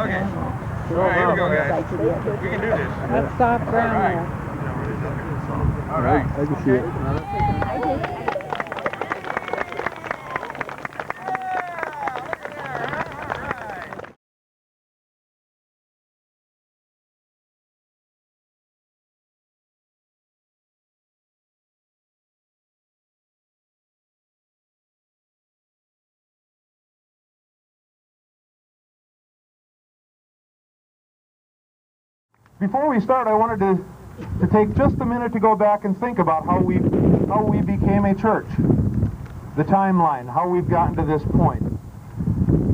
Okay. All right, here we go, guys. We can do this. That's soft ground there. All right. I can see it. Before we start, I wanted to take just a minute to go back and think about how we became a church, the timeline, how we've gotten to this point.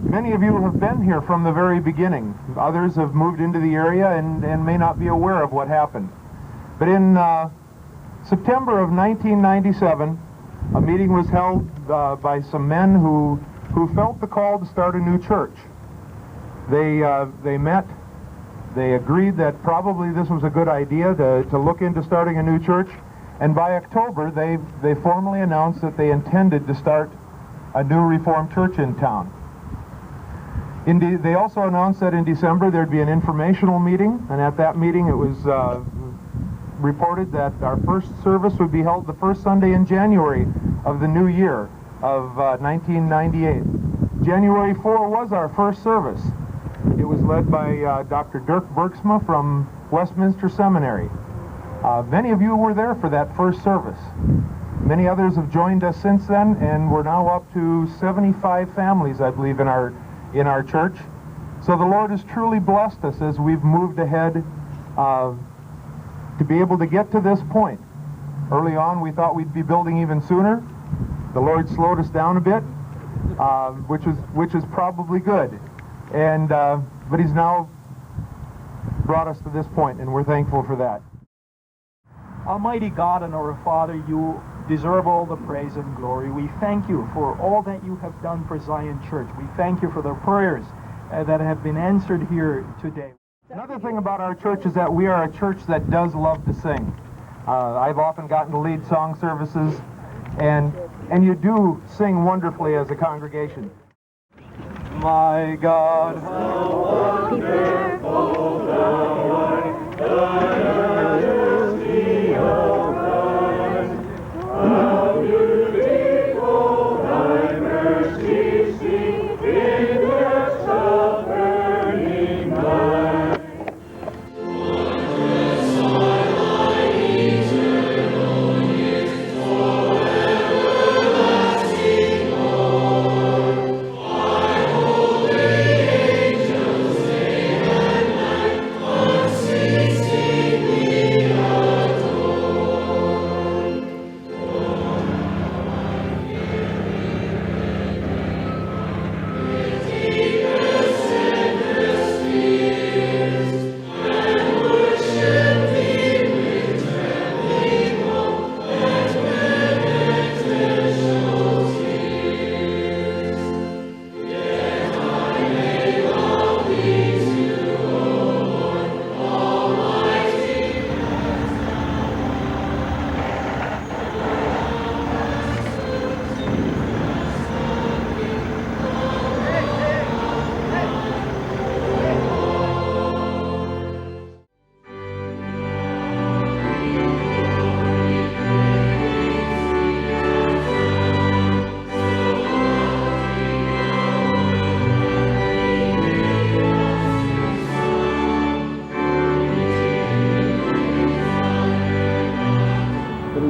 Many of you have been here from the very beginning. Others have moved into the area and may not be aware of what happened. But in September of 1997, a meeting was held by some men who felt the call to start a new church. They met. They agreed that probably this was a good idea to look into starting a new church, and by October they formally announced that they intended to start a new Reformed church in town. They also announced that in December there'd be an informational meeting, and at that meeting it was reported that our first service would be held the first Sunday in January of the new year of 1998. January 4 was our first service. It was led by Dr. Dirk Bergsma from Westminster Seminary. Many of you were there for that first service. Many others have joined us since then, and we're now up to 75 families, I believe, in our church. So the Lord has truly blessed us as we've moved ahead to be able to get to this point. Early on, we thought we'd be building even sooner. The Lord slowed us down a bit, which is probably good. And but He's now brought us to this point, and we're thankful for that. Almighty God and our Father, you deserve all the praise and glory. We thank you for all that you have done for Zion Church. We thank you for the prayers that have been answered here today. Another thing about our church is that we are a church that does love to sing. I've often gotten to lead song services, and you do sing wonderfully as a congregation. My God, how wonderful thou art, thy majesty, O God. How beautiful thy mercy seems in depths of burning light.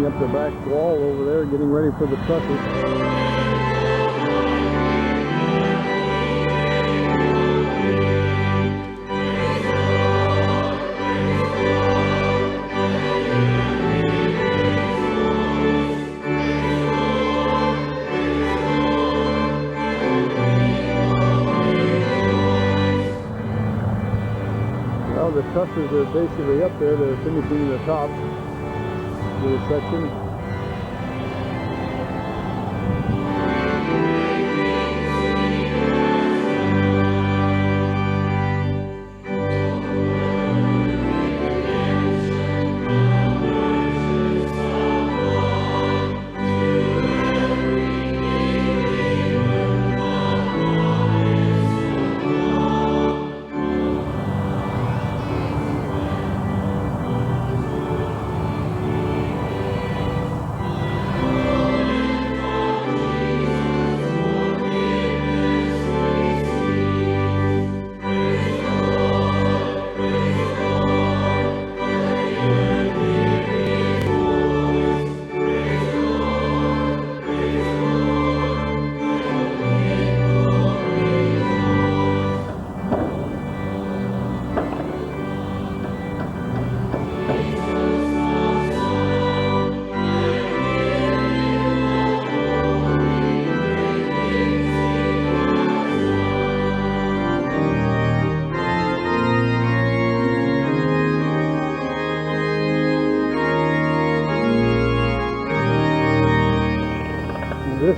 Up the back wall over there, getting ready for the trusses. Well, the trusses are basically up there. They're finishing the top. Little section.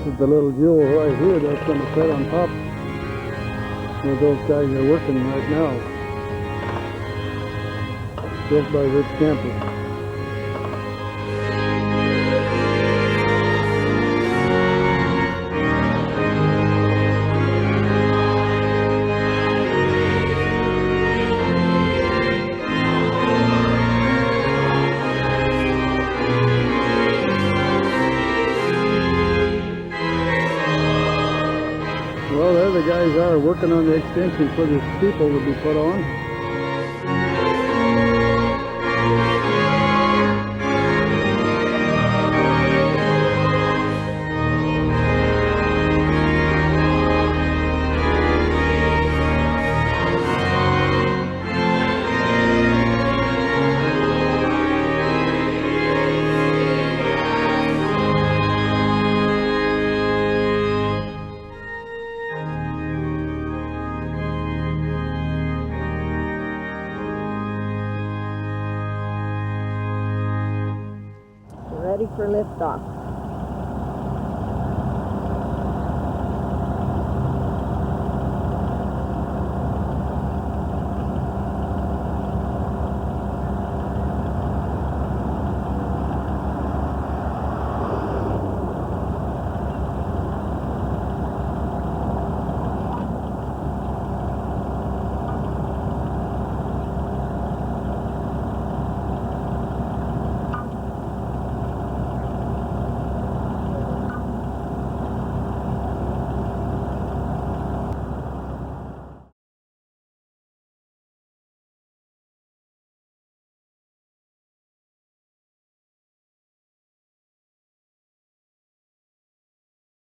is the little jewel right here that's going to sit on top where those guys are working right now. Built by Rich Camper. Well, there the guys are working on the extension for the steeple to be put on. Ready for liftoff.